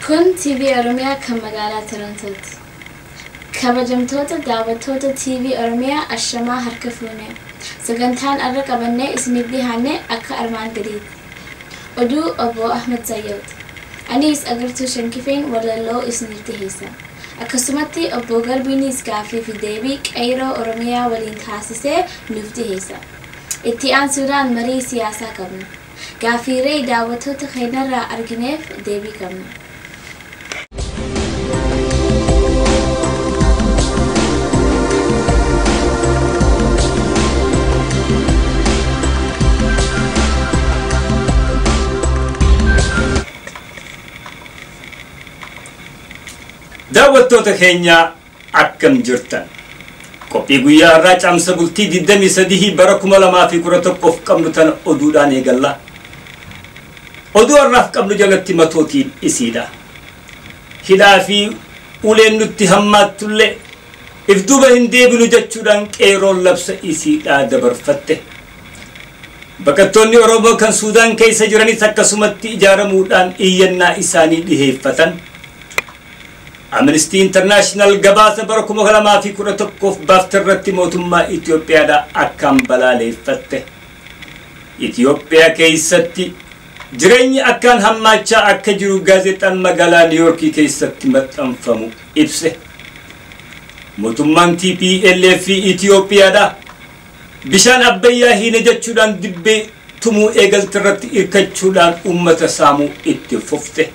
كن تي في أورميا كمقالة تورنتوت كبجمتوت دعوتوت تي في أورميا الشما هركفوني سجنتان الرقبني اسندي هني أك أرمان جديد أدو أبو أحمد زيود أنيس أجرتو شنكفين ولا لو اسندي هيسا أكسمتي أبو قلبيني سكافي في ديبيك أيرو أورميا ولين تحسسه نفتي هيسا اتيان سودان مري سياسة قبنا قافيري دعوتوت خينا را أرجنيف ديبي قبنا دعوتوت خينيا أكم جرتن كوبي غويا راج أم سبلتي ددمي سديه بركم لما في كرة قف كملتن أدودان يجلا أدو الرف كمل جلتي متوتي إسيدا هدا في أولين نتهمات تله إفدوبه هندي بنجتشوران كيرول لبس إسيدا دبر فتة بكتوني أوروبا كان سودان كي سجراني تكسمتي إجارة مودان إينا إساني ديه فتن أمنستي إنترناشنال جباسة بركم غلما في كرة تقف بافترت موتما إثيوبيا دا أكام بلالي فتة إثيوبيا كيستي جريني أكان هماتشا أكجرو غازيتا مغالا نيويوركي كيستي متنفمو إبسه موتمان تي بي إل في إثيوبيا دا بشان أبايا هنا جاتشودان دبي تمو إيغل ترت إركاتشودان أمة سامو إتفوفته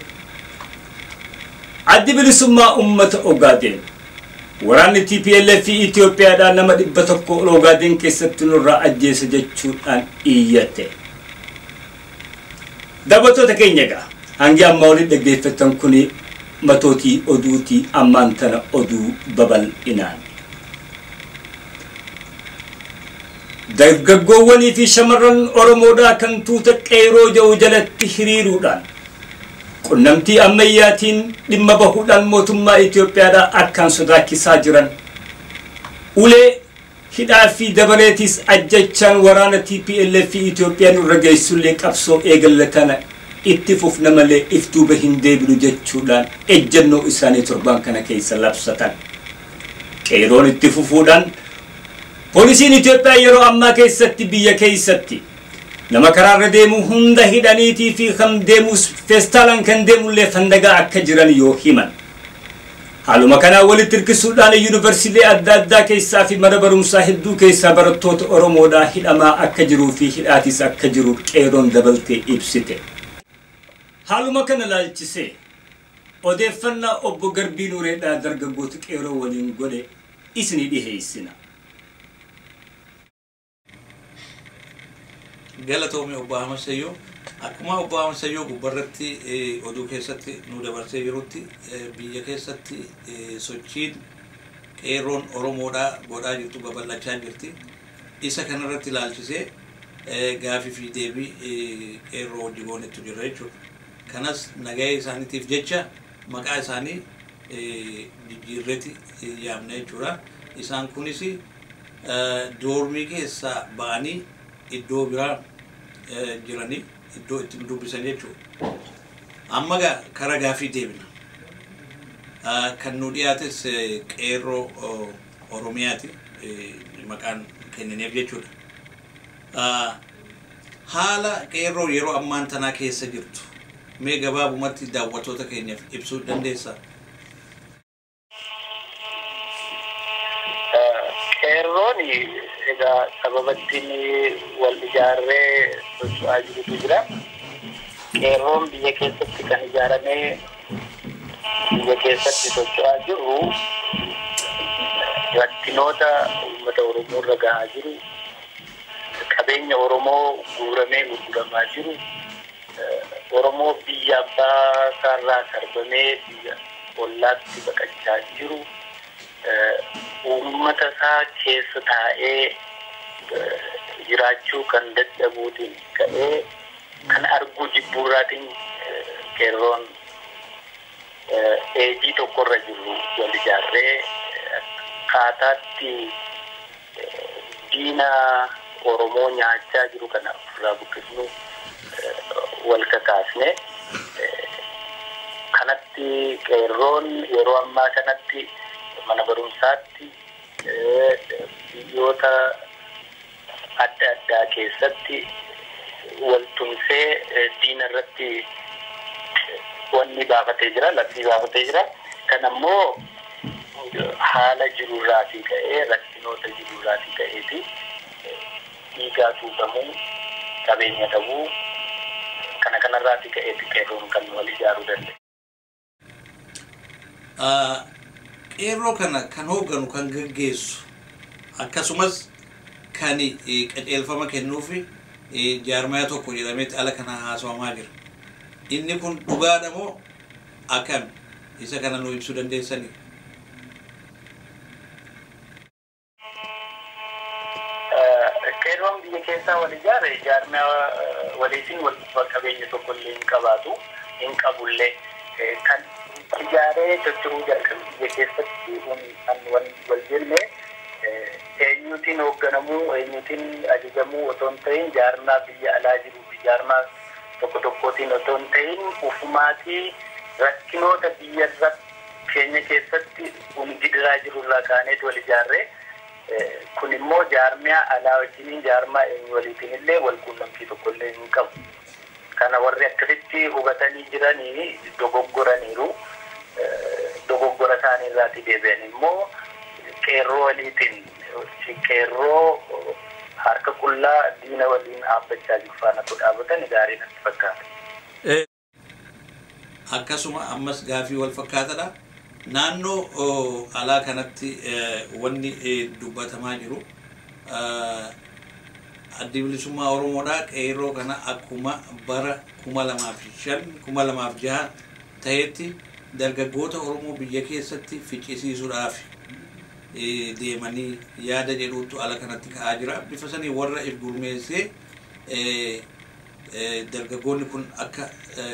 عدي بلسما أمة أوغادين وران تي بي إل في إثيوبيا دا نما دبتكو أوغادين كيستنو را أجيس جاتشودان إيته دابتو تكينيغا هنجي أمولي دقيفتن كوني متوتي أدوتي أمانتنا أدو ببل إنان دقووني في شمرن أرمودا كنتو تكيرو جو جلت تحريرودان قنمتي أمياتين لما بهودان موتما إثيوبيا دا أكان صداكي ساجران أولي هدا في دبريتيس أججان ورانا تي بي إل في إثيوبيا نرغي سوليك أبسو إيغلتانا اتفوف نمالي افتوبة هندي بلو جتشودان اجنو إساني تربان كان كيسا لابستان كيرون اتفوفودان بوليسين إثيوبيا يرو أما كيستي بيا كيستي نما قرار ديمو هندا هدانيتي في خم ديمو فستالان كان ديمو اللي فندقا أكجران يوهيمان حالو مكانا ولي ترك السودان يونيفرسيتي أدادا كيسا في مربر مساهدو كيسا برطوت أرومودا هداما أكجرو في هداتيس أكجرو كيرون دبلتي إبسيتي حالو مكانا لالچسي ودفنا أبو غربينو ريدا درگبوت كيرو ولين غولي إسني دي هيسنا galatoomii obbo Ahmad Sayyoo akkuma obbo Ahmad Sayyoo gubbarratti oduu keessatti nu dabarsee jirutti biyya keessatti sochiin qeerroon Oromoodhaa godhaa jirtu babal'achaa jirti isa kanarratti ilaalchisee gaafii fi deebii qeerroo wajjin goonetu jira jechuudha kanas nagahee isaaniitiif jecha maqaa isaanii jijjiirreeti yaamna jechuudha isaan kunis doormii keessaa ba'anii iddoo biraa jiranii iddoo itti dubbisan jechuudha amma karaa gaafii deebina kan nu dhiyaates qeerroo Oromiyaati maqaan kennineef jechuudha haala qeerroo yeroo ammaan tanaa keessa jirtu mee gabaabumatti daawwattoota keenyaaf ibsuu dandeessaa qeerrooni egaa sababattiin wal ijaarree socho'aa jirutu jira. Qeerroon biyya keessatti kan ijaaramee biyya keessatti socho'aa jiru rakkinoota uummata Oromoo irra gahaa jiru qabeenya Oromoo guuramee gurguramaa jiru Oromoo biyya abbaa isaarraa sarbamee biyya ollaatti baqachaa jiru uummata isaa keessa taa'ee jiraachuu kan dadhabuutiin ka'ee kan arguu jibbuuraatiin qeerroon eegii tokkorra jiru wal ijaarree akkaataatti diina Oromoo nyaachaa jiru kana ofirraa buqqisnu wal kakaasne kanatti qeerroon yeroo ammaa kanatti mana barumsaatti biyyoota adda addaa keessatti waltumsee diina irratti wanni baafatee jira, labsii baafatee jira. Kan ammoo haala jirurraatii ka'ee rakkinoota jirurraatii ka'eeti dhiigaa tuutamuu, qabeenya dhabuu kanarraatii ka'eeti qeerroon kan wal ijaaruu danda'e. Qeerroo kana kan hoogganu kan gaggeessu akkasumas kan qajeelfama kennuufi jaarmaya tokko jedhametti ala kana haasawamaa jira. Inni kun dhugaadha moo akkam? Isa kana nuu ibsuu dandeessanii? Qeerroon biyya keessaa wal ijaare jaarmaya waliitiin wal qabeenya tokko illee hin qabaatu, hin qabullee kan ijaaree socho'uu jalqabe biyya keessatti wal jenne eenyuutiin hoogganamuu, eenyuutiin ajajamuu otoo hin ta'in jaarmaa biyya alaa jiruu fi jaarmaa tokkotiin otoo hin ta'in ufumaatii rakkinoota biyya keenya keessatti gidiraa jirurraa kaaneet wal ijaarree kun immoo jaarmiyaa alaa wajjiniin jaarmaa eenyu waliitiin illee wal quunnamtii tokko illee hin qabu. Kana warri akkasitti hubatanii jiranii dogoggoraniiru. Dogoggora isaanii irraati deebi'an immoo qeerroo waliitiin qeerroo harka qullaa diina waliin dhaabbachaa jiru faana dhaabatan gaarii natti fakkaata. Akkasuma ammas gaafii wal fakkaatadha. Naannoo alaa kanatti wanni dubbatamaa jiru addi bilisummaa Oromoodhaa qeerroo kana akkuma bara 2005-2006 ta'etti dargaggoota Oromoo biyya keessatti ficcisiisuudhaaf deemanii yaada jedhuutu ala kanatti ka'aa jira. Bifa sanii warra if gurmeessee dargaggoonni kun akka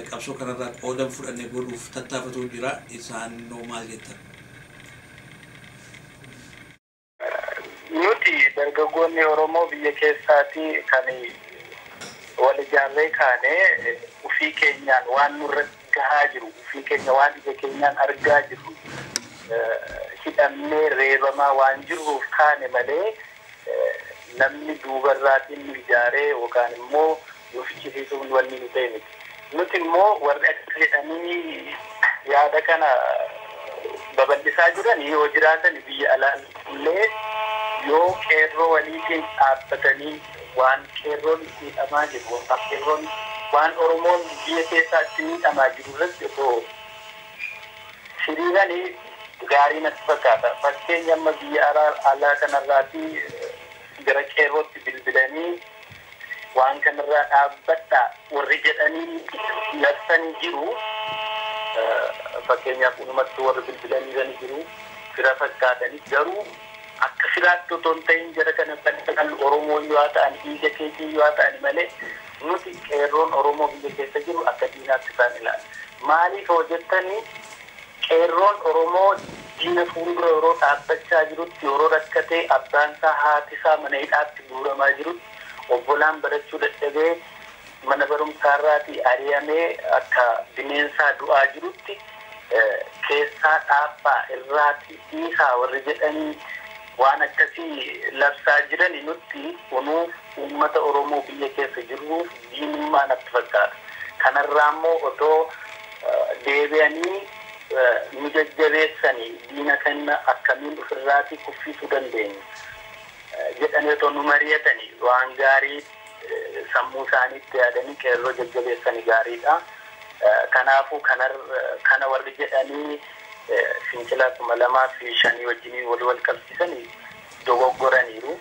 qabsoo kanarraa qoodan fudhannee godhuuf tattaafatuu jira. Isaan noo maal jettan? Nuti dargaggoonni Oromoo biyya keessaati kan wal ijaarree kaanee ufii keenyaan waan nurratti gahaa jiru, ufii keenya waan ija keenyaan argaa jiru hidhamnee reebamaa waan jiruuf kaane malee namni duubarraatiin nu ijaaree yookaan immoo nu fichisiisuun wanni nu ta'e miti. Nuti immoo warri akka jedhanii yaada kana babal'isaa jiran yoo jiraatan biyya alaan illee yoo qeerroo waliitiin dhaabbatanii waan qeerroon miidhamaa jiru, qeerroon waan Oromoon biyya keessaatti miidhamaa jiru irratti osoo hiriiranii gaarii natti fakkaata. Fakkeenya amma biyya alaa kanarraatii gara qeerrootti bilbilanii waan kanarraa dhaabbadhaa warri jedhanii labsanii jiru. Fakkeenyaaf unumatti warri bilbilanii jiru fira fakkaatanii garuu akka firaatti otoo hin ta'in jara kana kan Oromoo yoo ta'an dhiiga keetii yoo ta'an malee nuti qeerroon Oromoo biyya keessa jiru akka diinaatti isaan ilaala. Maaliif hojjettanii qeerroon Oromoo diina fuuldura yeroo dhaabbachaa jirutti yeroo rakkatee abbaan isaa haati isaa mana hidhaatti guuramaa jirutti obbolaan barachuu dadhabee mana barumsaarraatii ari'amee akka bineensaa du'aa jirutti keessaa dhaabbaa irraatti dhiisaa warri jedhanii waan akkasii labsaa jiran nutti kunuuf uummata Oromoo biyya keessa jiruuf diinummaa natti fakkaata. Kanarraa immoo otoo deebi'anii nu jajjabeessanii diina kana akkamiin ofirraatii kuffisuu dandeenya jedhanii otoo nu mari'atanii waan gaarii sammuu isaaniitti yaadanii qeerroo jajjabeessanii gaariidha. Kanaafuu kana warri jedhanii fincila 2005 wajjin wal qabsiisanii dogoggoraniiru.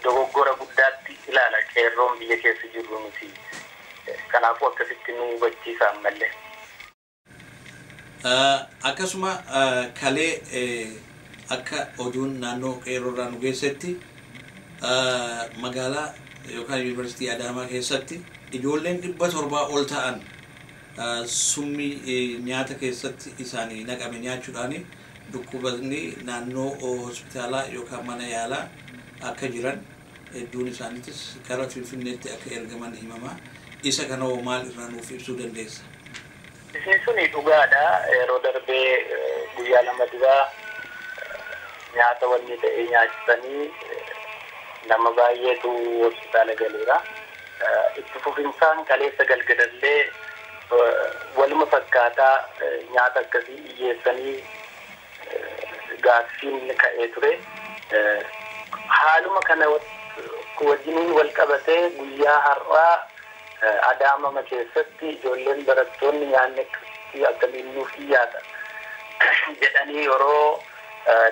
Dogoggora guddaatti ilaala qeerroon biyya keessa jiru nuti. Kanaafuu akkasitti nu hubachiisa ammallee. Akkasuma kalee akka oduun naannoo qeerroorraa nu geessetti magaalaa yookaan yuunivarsiitii Adaamaa keessatti ijoolleen 700 ol ta'an summii nyaata keessatti isaanii naqame nyaachuudhaan dhukkubni naannoo hospitaalaa yookaan mana yaalaa akka jiran hedduun isaaniitis karaa Finfinneetti akka ergaman himama. Isa kana maal irraa nuuf ibsuu dandeessa? Suni dhugaadha yeroo darbee guyyaa lama dura nyaata wanni ta'ee nyaachisanii nama baay'eetu hospitaala galeera. Itti fufinsaan kaleessa galgalallee waluma fakkaataa nyaata akkasii dhiyeessanii gaaffiin ka'ee ture. Haaluma kana wajjiniin wal qabatee guyyaa har'aa Adaamama keessatti ijoolleen barattoonni nyaanni akkamiin nuuf dhiyaata jedhanii yeroo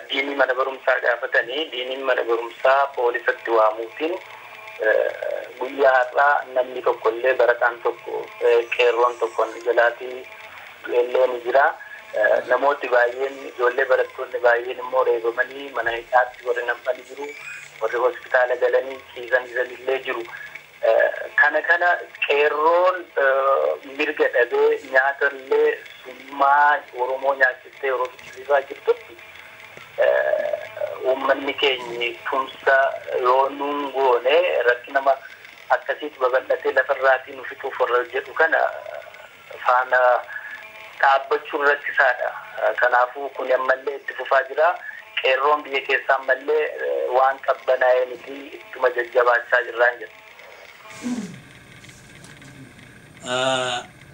diinii mana barumsaa gaafatanii diiniin mana barumsaa poolisatti waamuutiin guyyaa har'aa namni tokkollee barataan tokko qeerroon tokko jalaatii illee ni jira. Namooti baay'een ijoollee barattoonni baay'een immoo reebamanii mana hidhaatti warri nam'anii jiru, warri hospitaala galanii ciisanillee jiru. Kana qeerroon mirga dhabee nyaatallee summaa Oromoo nyaachistee yeroo fichisiisaa jirtutti uummanni keenya tumsa yoo nuun goone rakkina akkasiitti babal'atee lafarraatii nu fixuuf warra jedhu kana faana dhaabbachuun rakkisaadha. Kanaafuu kun ammallee itti fufaa jira. Qeerroon biyya keessaa ammallee waan qabbanaa'ee miti ittuma jajjabaachaa jirraan jedha.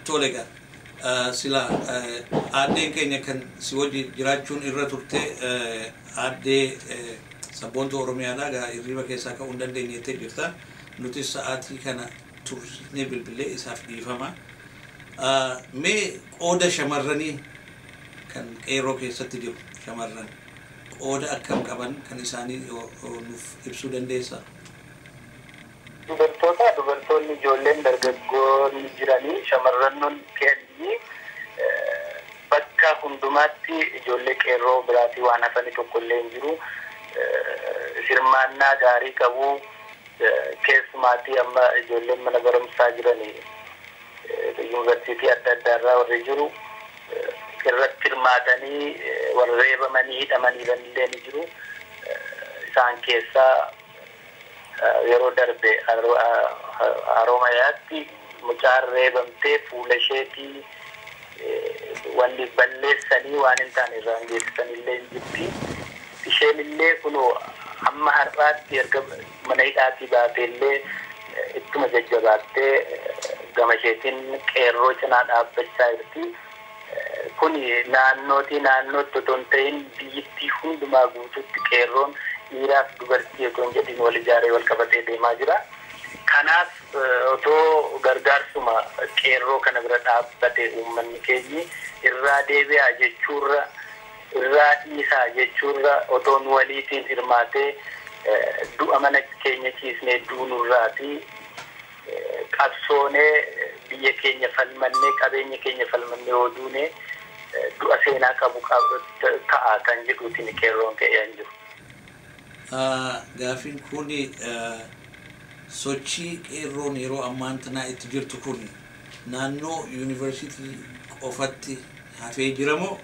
Tolega sila addeen keenya kan si wajji jiraachuun irra turte addee sabboontuu Oromiyaadhaa gaa hirriba keessaa ka'uu hin dandeenye jettee jirta. Nuti sa'aatii kana tursinee bilbilee isaaf dhiifama. Mee qooda shamarranii kan qeerroo keessatti jiru shamarran qooda akkam qaban kan isaanii nuuf ibsuu dandeessaa? Dubartoonni ijoolleen dargaggoonni jiranii shamarran keenya bakka hundumaatti ijoollee qeerroo biraatii waan hafanii tokkollee hin jiru. Hirmaannaa gaarii qabu. Keessumaatii amma ijoolleen mana barumsaa jiranii yuunivarsiitii adda addaarraa warri jiru irratti hirmaatanii warra reebamanii hidhamanii ni jiru. Isaan keessaa yeroo darbe Haromayaatti mucaan reebamtee fuula isheetii wanni balleessanii waan hin taane irraan geessisanillee hin jirti. Isheen illee kunoo amma har'aatti erga mana hidhaatii baateellee ittuma jajjabaattee gama isheetiin qeerroo cinaa dhaabbachaa jirti. Kun naannootti otoo hin ta'in biyyattii hundumaa guutuutti qeerroon dhiiraaf dubartii otoo hin jedhin wal ijaaree wal qabatee deemaa jira. Kanaaf otoo gargaarsuma qeerroo kana bira dhaabbate uummanni keenya irraa deebi'aa jechuurra irraa dhiisaa jechuurra otoo nu waliitiin hirmaatee du'a mana keenya ciisnee duunurraatii qabsoonee biyya keenya falmannee qabeenya keenya falmannee oduunee du'a seenaa qabu ta'a kan jedhuutiin qeerroon ka'ee jiru. Gaafiin kun sochii qeerroon yeroo ammaan tanaa itti jirtu kun naannoo yuunivarsiitii qofatti hafee jiramoo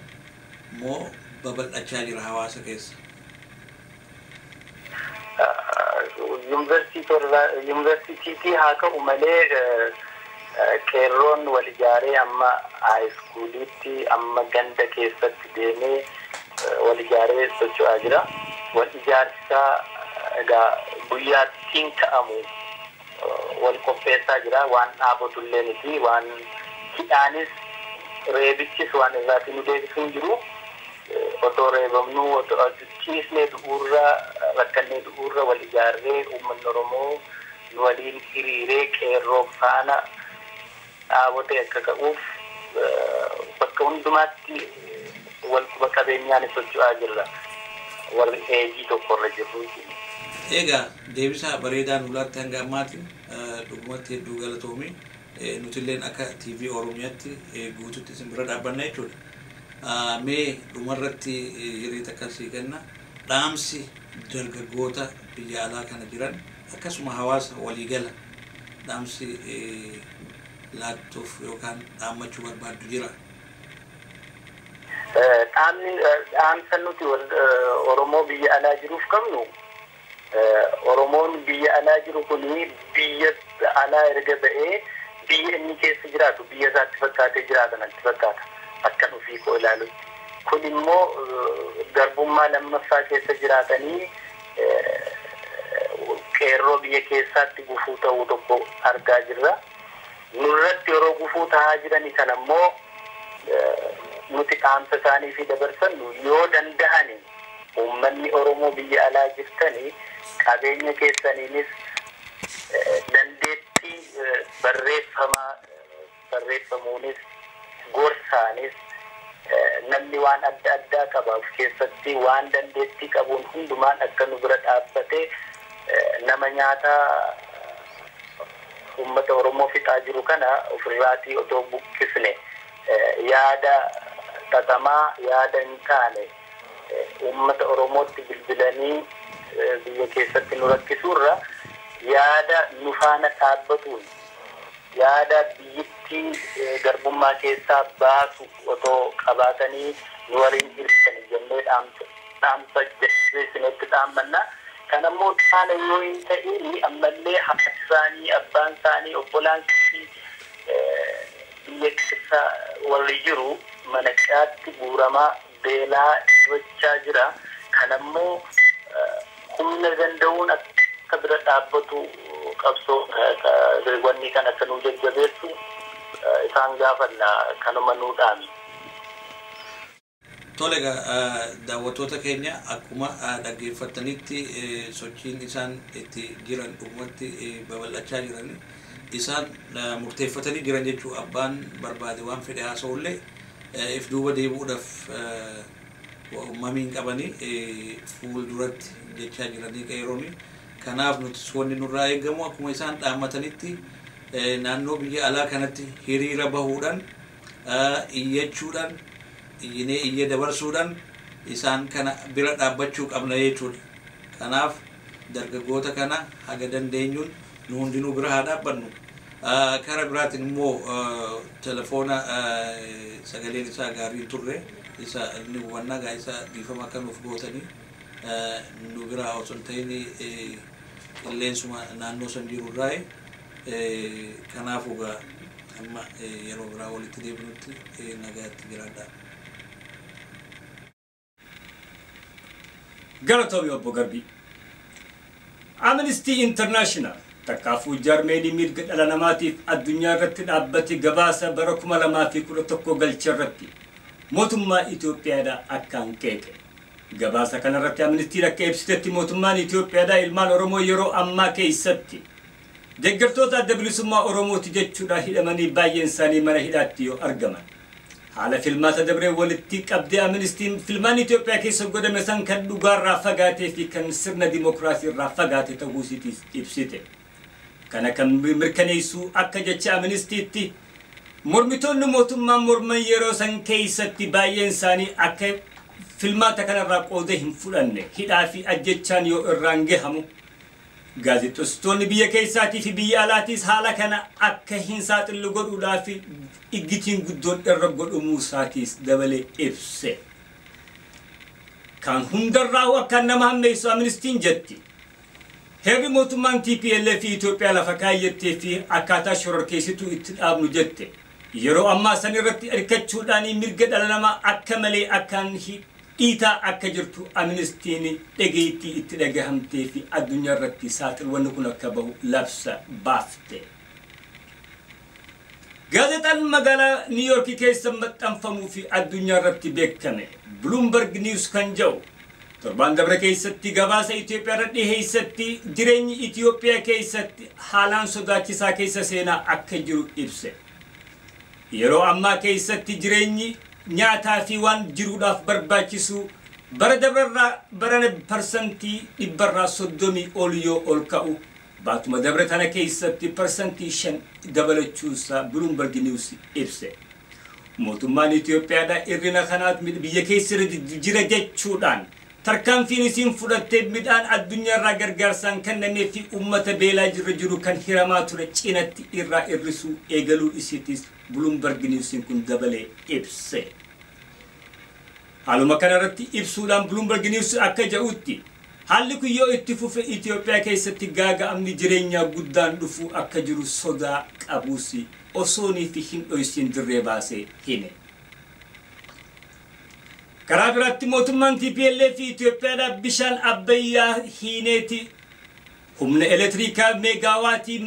moo babal'achaa jira hawaasa keessa? Yuunivarsiitii haa ka'u malee qeerroon wal ijaaree amma haayiskuuliitti amma ganda keessatti deemee wal ijaaree socho'aa jira. Wal ijaarsaa egaa guyyaattiin ka'amu wal qopheessaa jira. Waan dhaabotullee miti waan hidhaanis reebichis waan irraatii nu deebisuu hin jiru. Otoo reebamnu otoo ciisnee du'uurra rakkannee du'uurra wal ijaarree uummanni Oromoo nu waliin hiriiree qeerroo faana dhaabotee akka ka'uuf bakka hundumaatti wal quba qabeenyaan socho'aa jirra. Warri eegii tokkorra jirru. Egaa deebisaa bareedaa nu laatte hanga ammaatti dhugumatti hedduu galatoomii nutilleen akka TV Oromiyaatti guututti isin bira dhaabbanna jechuudha. Mee dhumarratti hiriita akkasii kenna dhaamsi dargaggoota biyya alaa kana jiran akkasuma hawaasa waliigala dhaamsi laattuuf yookaan dhaammachuu barbaaddu jira. Dhaamsa nuti Oromoo biyya alaa jiruuf qabnu Oromoon biyya alaa jiru kuni biyya alaa erga ba'ee biyya inni keessa jiraatu biyya isaatti fakkaatee jiraatan itti fakkaata akkan ofii koo ilaalu. Kun immoo garbummaa lammaffaa keessa jiraatanii qeerroo biyya keessaatti gufuu ta'uu tokko argaa jirra. Nurratti yeroo gufuu ta'aa jiranii kana immoo nuti dhaamsa isaanii fi dabarsannu yoo danda'ani uummanni Oromoo biyya alaa jirtanii qabeenya keessaniinis dandeettii barreeffamuunis gorsaanis namni waan adda addaa qabaaf keessatti waan dandeettii qabuun hundumaan akka nu bira dhaabbatee nama nyaata ummata Oromoo fixaa jiru kana ofirraatii otoo buqqisne yaada xaxamaa yaada hin taane ummata Oromootti bilbilanii biyya keessatti nu rakkisuurra yaada nu faana dhaabbatuun yaada biyyittii garbummaa keessaa baasu otoo qabaatanii nu waliin jirtan jennee dhaamsa jessinetti dhaammanna. Kanammoo taana yoo hin ta'in ammallee haati isaanii abbaan isaanii obbolaan biyya keessa warri jiru mana hidhaatti guuramaa beelaa gochaa jira. Kanammoo humna danda'uun akka bira dhaabbatu qabsoo wanni kan akka nu jajjabeessu isaan gaafanna kanuma nuu dhaami. Tolega daawwattoota keenya akkuma dhaggeeffatanitti sochiin isaan itti jiran dhugumatti babal'achaa jiran isaan murteeffatanii jiran jechuu abbaan barbaade waan fedhe haasa'ullee if duuba deebi'uudhaaf uumamiin qabanii fuulduratti jechaa jiranii qeerroonni. Kanaaf nuti wanni nurraa eegamu akkuma isaan dhaammatanitti naannoo biyya alaa kanatti hiriira bahuudhaan iyyachuudhaan iyya dabarsuudhaan isaan kana bira dhaabbachuu qabna jechuudha. Kanaaf dargaggoota kana haga dandeenyuun nu hundinuu bira haa dhaabbannu. Kara biraatiin immoo telefoona sagaleen isaa gaarii turre isa inni hubannaa gaa isa dhiifama akka nuuf gootanii nu bira osoo hin ta'in qilleensuma naannoo san jiru irraa kanaafuu gaa amma yeroo biraa walitti deebinutti nagaatti jiraadha. Galatoomii obbo Garbii. Amnesty International takkaafuu jaarmeenii mirga dhala namaatiif addunyaa irratti dhaabbate gabaasa bara 2011 galche irratti mootummaa Itoophiyaadhaa akkaan qeeqe. Gabaasa kanarratti Amnesty akka ibsitetti mootummaan Itoophiyaadhaa ilmaan Oromoo yeroo ammaa keessatti deeggartoota adda bilisummaa Oromooti jechuudha hidhamanii baay'een isaanii mana hidhaatti yoo argaman. Haala filmaata dabree walitti qabdee Amnestiin filmaan Itoophiyaa keessa godhame san kan dhugaarraa fagaatee fi kan sirna dimokiraasii irraa fagaate ta'uu ibsite. Kana kan mirkaneessu akka jecha Amnestiitti mormitoonni mootummaan morman yeroo san keessatti baay'een isaanii akka filmaata kanarraa qooda hin fudhanne hidhaa fi ajjechaan yoo irraan gahamu. Gaazexeessitoonni biyya keessaatii fi biyya alaatiis haala kana akka hin saaxillu godhuudhaaf iggitiin guddoon irra godhamuu isaatiis dabalee ibse. Kan hundarraa akka nama hammeessu Amnestiin jetti. Heerri mootummaan TPLF fi Itoophiyaa lafa kaayyattee fi akkaataa shororkeessituu itti dhaabnu jette. Yeroo ammaa san irratti hirkachuudhaan mirga dhala namaa akka malee akkaan dhiitaa akka jirtu Amnestiin dhageettii itti dhagahamtee fi addunyaa irratti saaxilwanni kun akka bahu labsa baafte. Gaazexaan magaalaa New York keessa maxxanfamuu fi addunyaa irratti beekame Bloomberg News kan jedhu torban dabre keessatti gabaasa Itoophiyaa irra dhiheessatti jireenyi Itoophiyaa keessatti haalaan sodaachisaa keessa seenaa akka jiru ibse. Yeroo ammaa keessatti jireenyi nyaataa fi waan jiruudhaaf barbaachisu bara dabrarraa barana parsantii 130 ol yoo ol ka'u baatuma dabre tana keessatti parsantii 5 dabalachuusaa Bloomberg News ibse. Mootummaan Itoophiyaadhaa irrina kanaat biyya keessa jira jechuudhaan tarkaanfiin isiin fudhattee midhaan addunyaarraa gargaarsaan kennamee fi uummata beelaa jiru kan hiramaa ture cinatti irraa irrisuu eegaluu isiitis Bloomberg News kun dabalee ibse. Haaluma kanarratti ibsuudhaan Bloomberg News akka jedhutti haalli kun yoo itti fufe Itoophiyaa keessatti gaaga'amni jireenyaa guddaan dhufuu akka jiru sodaa qabuusi osoonii fi hin dhoysin dirree baasee hime. Karaa biraatti mootummaan TPLF fi Itoophiyaadhaa bishaan Abbayyaa hiineeti humna elektiriikaa meegaawaatii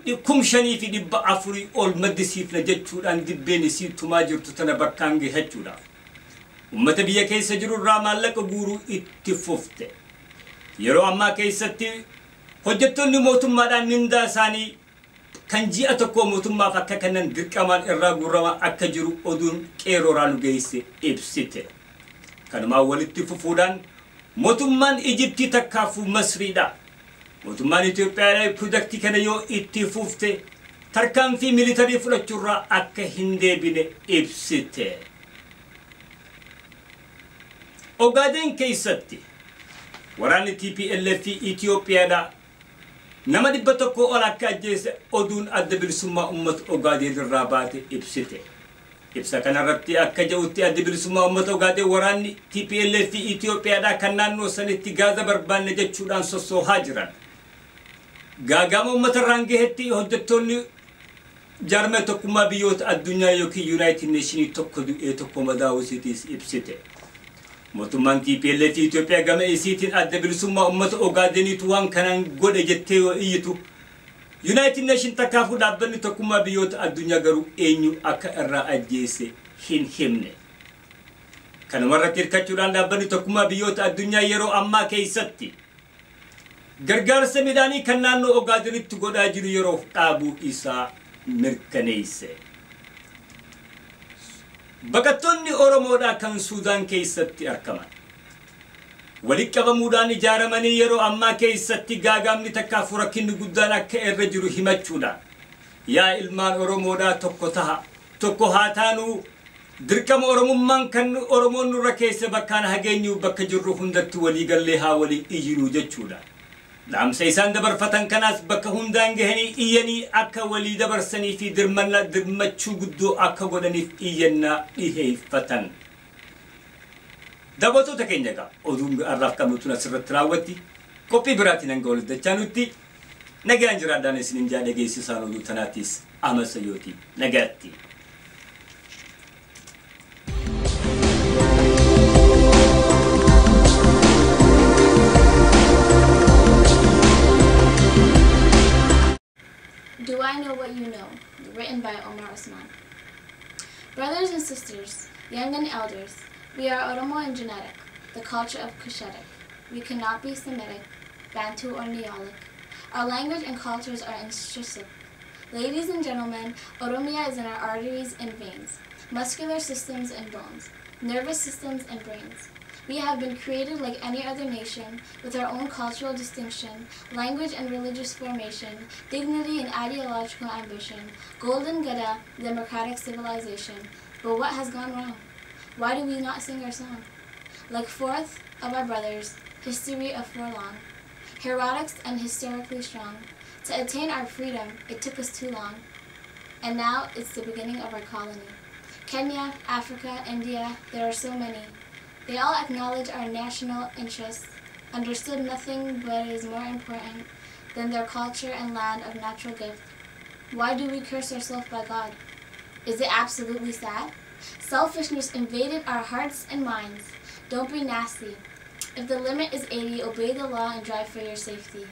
5,400 ol maddisiifna jechuudhaan dibbeen isii tumaa jirtu tana bakkaan gahachuudhaaf ummata biyya keessa jiru irraa maallaqa guuruu itti fufte. Yeroo ammaa keessatti hojjettoonni mootummaadhaan mindaa isaanii kan ji'a tokko mootummaaf akka kennan dirqamaan irraa guurama akka jiru oduun qeerroorraa nu geesse ibsite. Kanumaan walitti fufuudhaan mootummaan Ijiptii takkaafuu Masriidha. Mootummaan Itoophiyaa pirojektii kana yoo itti fufte tarkaanfii militarii fudhachuurraa akka hin deebine ibsite. Ogaadeen keessatti waraanni TPLF fi Itoophiyaadha nama 100 ol akka ajjeese oduun adda bilisummaa uummata Ogaadeen irraa baate ibsite. Ibsa kanarratti akka jedhutti adda bilisummaa uummata Ogaadeen waraanni TPLF fi Itoophiyaadha kan naannoo sanitti gaaza barbaanne jechuudhaan sossoohaa jiran. Gaagama uummata irraan gahetti hojjettoonni jaarmee tokkummaa biyyoota addunyaa yookiin United Nations tokko du'ee tokko madaa'uusiitiis ibsite. Mootummaan TPLF fi Itoophiyaa gama isiitiin adda bilisummaa uummata Ogaadeniitu waan kanaan godhe jettee yoo iyyitu United Nations takkaafuu dhaabbanni tokkummaa biyyoota addunyaa garuu eenyu akka irraa ajjeese hin himne. Kanumarratti hirkachuudhaan dhaabbanni tokkummaa biyyoota addunyaa yeroo ammaa keessatti gargaarsa midhaanii kan naannoo Ogaadenitti godhaa jiru yeroo dhaabuu isaa mirkaneesse. Baqattoonni Oromoodhaa kan Suudaan keessatti argaman walitti qabamuudhaan ijaaramanii yeroo ammaa keessatti gaagaamni takkaafuu rakkinni guddaan akka irra jiru himachuudhaan yaa ilmaan Oromoodhaa tokko haa taanuu dirqama Oromummaan kan Oromoon nurra keessa bakkaan hageenyu bakka jirru hundatti walii gallee haa walii iyyinuu jechuudhaan dhaamsa isaan dabarfatan kanaas bakka hundaan gahanii iyyanii akka walii dabarsanii fi dirmachuu guddoo akka godhaniif iyyannaa dhiheeffatan. Daawwattoota keenya egaa oduun har'aaf qabnutu asirratti raawwatti qophii biraatiin hanga wal dachaanutti nagaan jiraadhaan isiniin jaa dhageessisaan oduu tanaattis Amasayyooti nagaatti. Do I Know What You Know? Written by Omar Osman. Brothers and sisters, young and elders, we are Oromo and genetic, the culture of Cushitic. We cannot be Semitic, Bantu or Neolic. Our language and cultures are intrinsic. Ladies and gentlemen, Oromia is in our arteries and veins, muscular systems and bones, nervous systems and brains. We have been created like any other nation, with our own cultural distinction, language and religious formation, dignity and ideological ambition, golden Gada, democratic civilization. But what has gone wrong? Why do we not sing our song? Like fourth of our brothers, history of forlong, heroics and hysterically strong. To attain our freedom, it took us too long. And now it's the beginning of our colony. Kenya, Africa, India, there are so many. They all acknowledge our national interests, understood nothing but is more important than their culture and land of natural gift. Why do we curse ourselves by God? Is it absolutely sad? Selfishness invaded our hearts and minds. Don't be nasty. If the limit is 80, obey the law and drive for your safety.